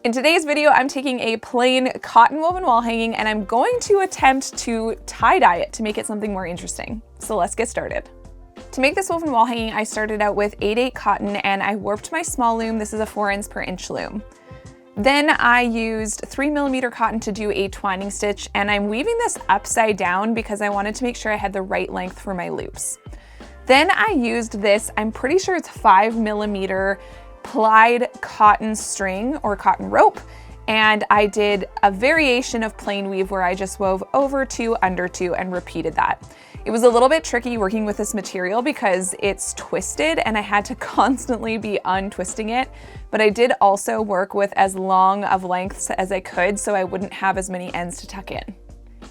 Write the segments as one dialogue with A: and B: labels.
A: In today's video, I'm taking a plain cotton woven wall hanging and I'm going to attempt to tie-dye it to make it something more interesting. So let's get started. To make this woven wall hanging, I started out with 8/8 cotton and I warped my small loom. This is a 4 per inch loom. Then I used 3mm cotton to do a twining stitch, and I'm weaving this upside down because I wanted to make sure I had the right length for my loops. Then I used this, I'm pretty sure it's 5mm plied cotton string or cotton rope, and I did a variation of plain weave where I just wove over 2, under 2, and repeated that. It was a little bit tricky working with this material because it's twisted and I had to constantly be untwisting it, but I did also work with as long of lengths as I could so I wouldn't have as many ends to tuck in.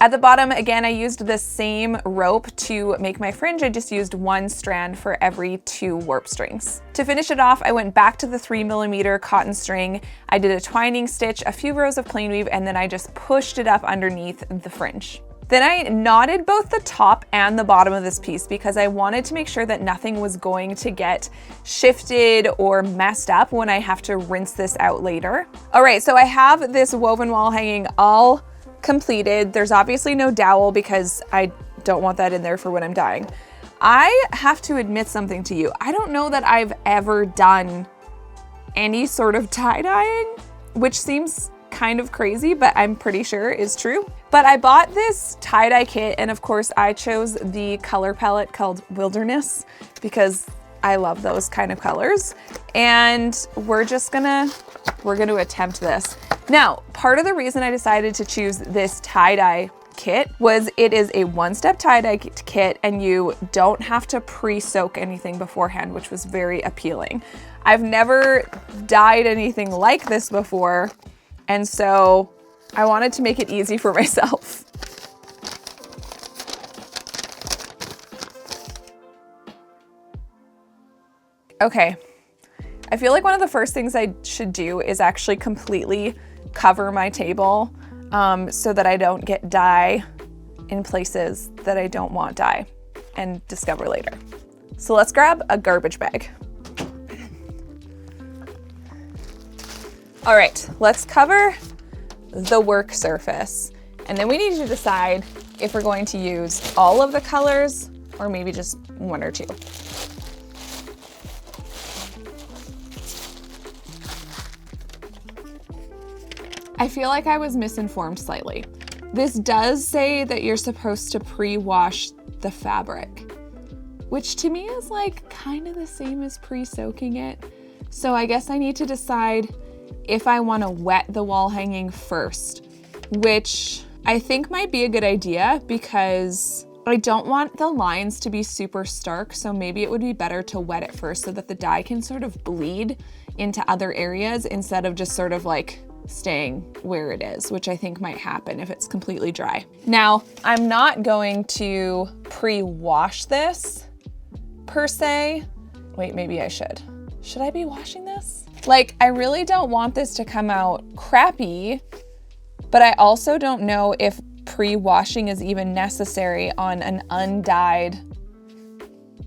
A: At the bottom, again, I used the same rope to make my fringe. I just used 1 strand for every 2 warp strings. To finish it off, I went back to the 3mm cotton string. I did a twining stitch, a few rows of plain weave, and then I just pushed it up underneath the fringe. Then I knotted both the top and the bottom of this piece because I wanted to make sure that nothing was going to get shifted or messed up when I have to rinse this out later. All right, so I have this woven wall hanging all completed. There's obviously no dowel because I don't want that in there for when I'm dyeing. I have to admit something to you. I don't know that I've ever done any sort of tie-dyeing, which seems kind of crazy, but I'm pretty sure is true. But I bought this tie-dye kit, and of course I chose the color palette called Wilderness because I love those kind of colors. And we're gonna attempt this. Now, part of the reason I decided to choose this tie-dye kit was it is a 1-step tie-dye kit and you don't have to pre-soak anything beforehand, which was very appealing. I've never dyed anything like this before, and so I wanted to make it easy for myself. Okay, I feel like one of the first things I should do is actually completely cover my table so that I don't get dye in places that I don't want dye and discover later. So let's grab a garbage bag. All right, let's cover the work surface. And then we need to decide if we're going to use all of the colors or maybe just 1 or 2. I feel like I was misinformed slightly. This does say that you're supposed to pre-wash the fabric, which to me is like kind of the same as pre-soaking it. So I guess I need to decide if I want to wet the wall hanging first, which I think might be a good idea because I don't want the lines to be super stark, so maybe it would be better to wet it first so that the dye can sort of bleed into other areas instead of just sort of like staying where it is, which I think might happen if it's completely dry. Now, I'm not going to pre-wash this per se. Wait, maybe I should. Should I be washing this? Like, I really don't want this to come out crappy, but I also don't know if pre-washing is even necessary on an undyed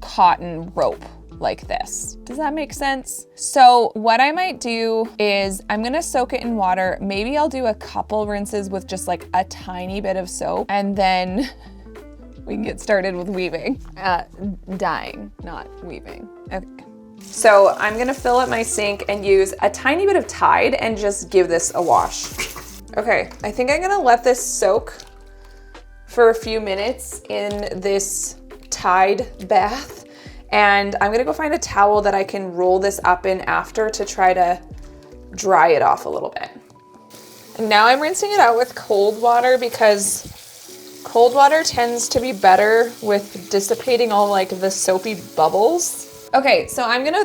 A: cotton rope like this. Does that make sense? So what I might do is I'm gonna soak it in water. Maybe I'll do a couple rinses with just like a tiny bit of soap, and then we can get started with weaving. Dyeing, not weaving. Okay. So I'm gonna fill up my sink and use a tiny bit of Tide and just give this a wash. Okay, I think I'm gonna let this soak for a few minutes in this Tide bath. And I'm gonna go find a towel that I can roll this up in after to try to dry it off a little bit. And now I'm rinsing it out with cold water because cold water tends to be better with dissipating all like the soapy bubbles. Okay, so I'm gonna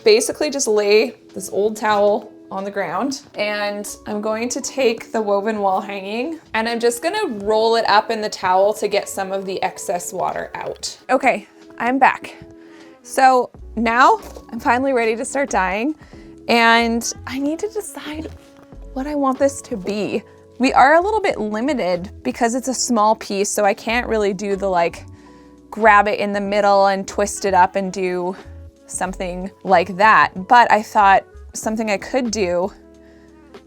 A: basically just lay this old towel on the ground and I'm going to take the woven wall hanging and I'm just gonna roll it up in the towel to get some of the excess water out. Okay, I'm back. So now I'm finally ready to start dyeing and I need to decide what I want this to be. We are a little bit limited because it's a small piece, so I can't really do the like grab it in the middle and twist it up and do something like that. But I thought something I could do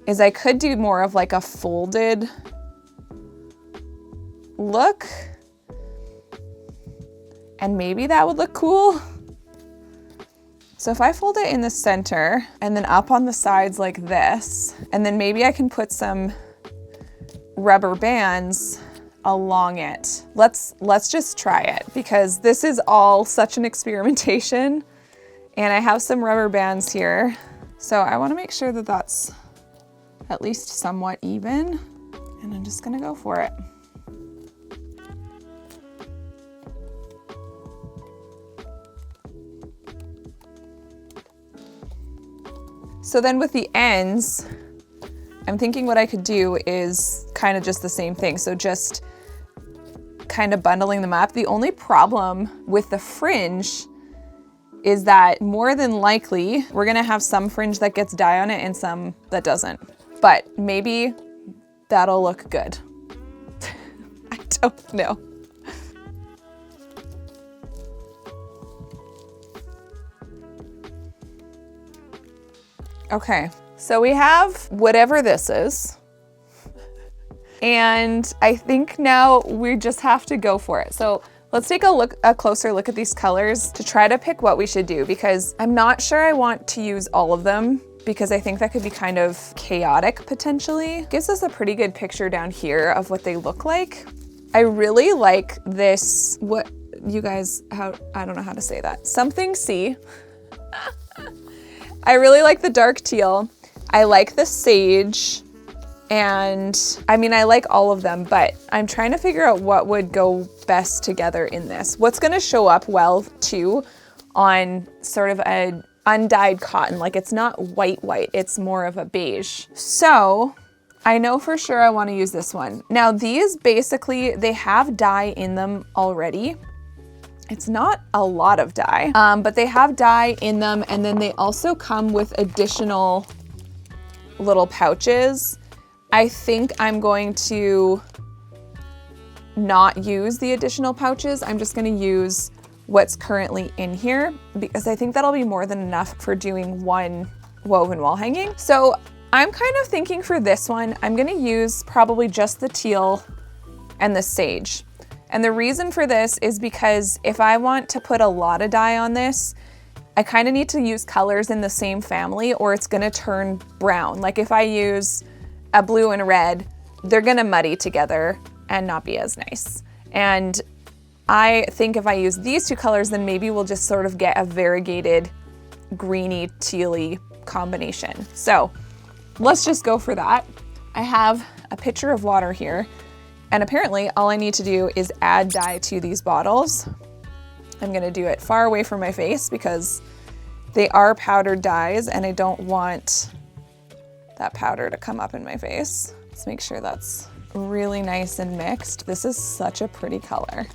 A: is I could do more of like a folded look, and maybe that would look cool. So if I fold it in the center and then up on the sides like this, and then maybe I can put some rubber bands along it. Let's just try it, because this is all such an experimentation, and I have some rubber bands here. So I want to make sure that that's at least somewhat even, and I'm just gonna go for it. So then with the ends, I'm thinking what I could do is kind of just the same thing. So just kind of bundling them up. The only problem with the fringe is that more than likely, we're gonna have some fringe that gets dye on it and some that doesn't. But maybe that'll look good. I don't know. Okay, so we have whatever this is. And I think now we just have to go for it. So let's take a closer look at these colors to try to pick what we should do, because I'm not sure I want to use all of them, because I think that could be kind of chaotic potentially. Gives us a pretty good picture down here of what they look like. I really like this, what you guys, I don't know how to say that. Something C. I really like the dark teal. I like the sage. And I mean, I like all of them, but I'm trying to figure out what would go best together in this. What's gonna show up well too on sort of a undyed cotton. Like, it's not white, it's more of a beige. So I know for sure I wanna use this one. Now these basically, they have dye in them already. It's not a lot of dye, but they have dye in them, and then they also come with additional little pouches. I think I'm going to not use the additional pouches. I'm just gonna use what's currently in here, because I think that'll be more than enough for doing one woven wall hanging. So I'm kind of thinking for this one, I'm gonna use probably just the teal and the sage. And the reason for this is because if I want to put a lot of dye on this, I kind of need to use colors in the same family, or it's gonna turn brown. Like if I use a blue and a red, they're gonna muddy together and not be as nice. And I think if I use these two colors, then maybe we'll just sort of get a variegated greeny tealy combination. So let's just go for that. I have a pitcher of water here, and apparently all I need to do is add dye to these bottles. I'm gonna do it far away from my face because they are powdered dyes and I don't want that powder to come up in my face. Let's make sure that's really nice and mixed. This is such a pretty color.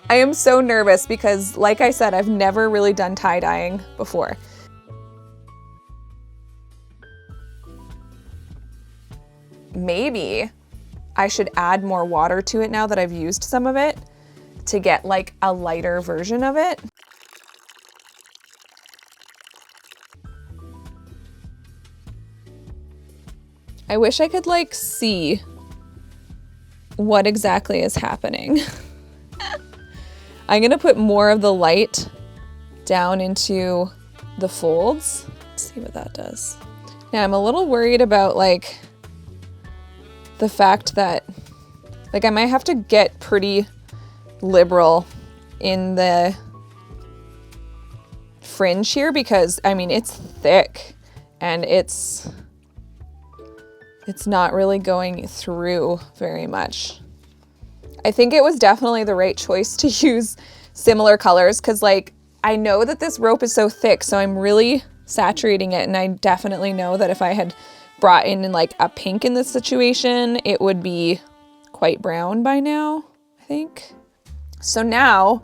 A: I am so nervous because, like I said, I've never really done tie-dyeing before. Maybe I should add more water to it now that I've used some of it to get like a lighter version of it. I wish I could like see what exactly is happening. I'm gonna put more of the light down into the folds. Let's see what that does. Now I'm a little worried about like the fact that like I might have to get pretty liberal in the fringe here, because I mean it's thick and it's not really going through very much. I think it was definitely the right choice to use similar colors, because like I know that this rope is so thick, so I'm really saturating it, and I definitely know that if I had brought in like a pink in this situation, it would be quite brown by now, I think. So now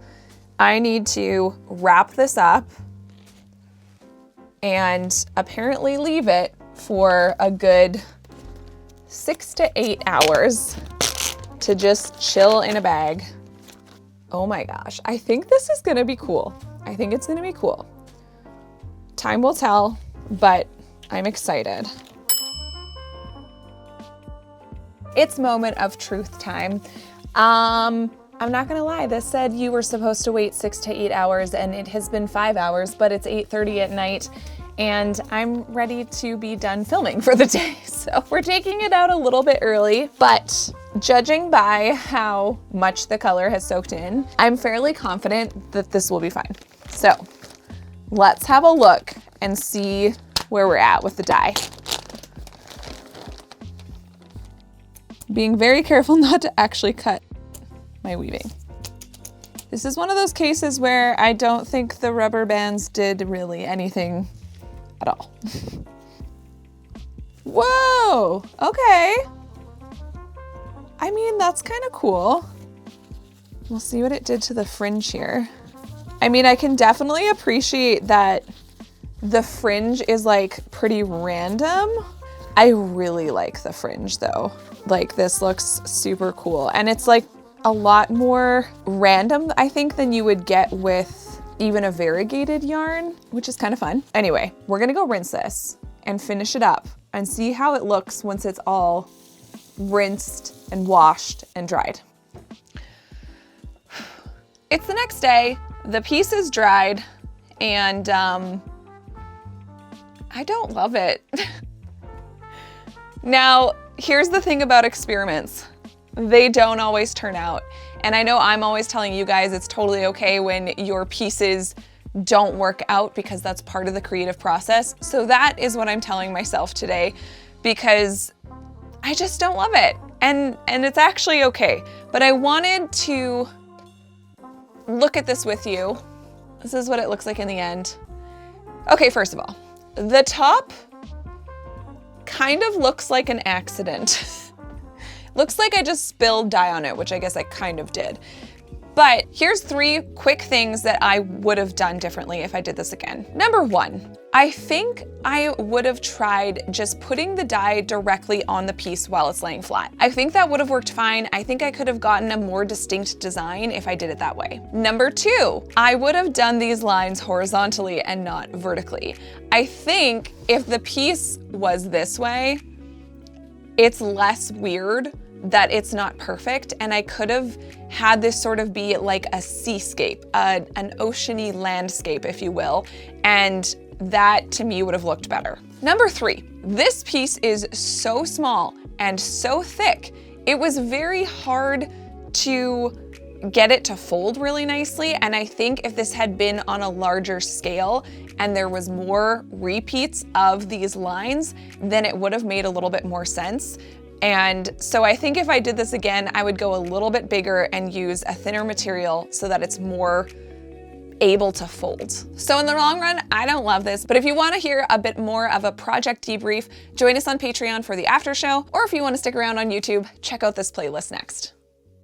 A: I need to wrap this up and apparently leave it for a good 6 to 8 hours to just chill in a bag. Oh my gosh, I think this is gonna be cool. I think it's gonna be cool. Time will tell, but I'm excited. It's moment of truth time. I'm not gonna lie, this said you were supposed to wait 6 to 8 hours and it has been 5 hours, but it's 8:30 at night and I'm ready to be done filming for the day. So we're taking it out a little bit early, but judging by how much the color has soaked in, I'm fairly confident that this will be fine. So let's have a look and see where we're at with the dye. Being very careful not to actually cut my weaving. This is one of those cases where I don't think the rubber bands did really anything at all. Whoa, okay. I mean, that's kind of cool. We'll see what it did to the fringe here. I mean, I can definitely appreciate that the fringe is like pretty random. I really like the fringe though. Like this looks super cool. And it's like a lot more random, I think, than you would get with even a variegated yarn, which is kind of fun. Anyway, we're gonna go rinse this and finish it up and see how it looks once it's all rinsed and washed and dried. It's the next day, the piece is dried, and I don't love it. Now, here's the thing about experiments. They don't always turn out. And I know I'm always telling you guys it's totally okay when your pieces don't work out because that's part of the creative process. So that is what I'm telling myself today because I just don't love it. And it's actually okay. But I wanted to look at this with you. This is what it looks like in the end. Okay, first of all, the top kind of looks like an accident. Looks like I just spilled dye on it, which I guess I kind of did. But here's 3 quick things that I would have done differently if I did this again. Number 1, I think I would have tried just putting the dye directly on the piece while it's laying flat. I think that would have worked fine. I think I could have gotten a more distinct design if I did it that way. Number 2, I would have done these lines horizontally and not vertically. I think if the piece was this way, it's less weird that it's not perfect, and I could have had this sort of be like a seascape, an oceany landscape, if you will, and that to me would have looked better. Number 3, this piece is so small and so thick, it was very hard to get it to fold really nicely, and I think if this had been on a larger scale and there was more repeats of these lines, then it would have made a little bit more sense. And so I think if I did this again, I would go a little bit bigger and use a thinner material so that it's more able to fold. So in the long run, I don't love this, but if you want to hear a bit more of a project debrief, join us on Patreon for the after show, or if you want to stick around on YouTube, check out this playlist next.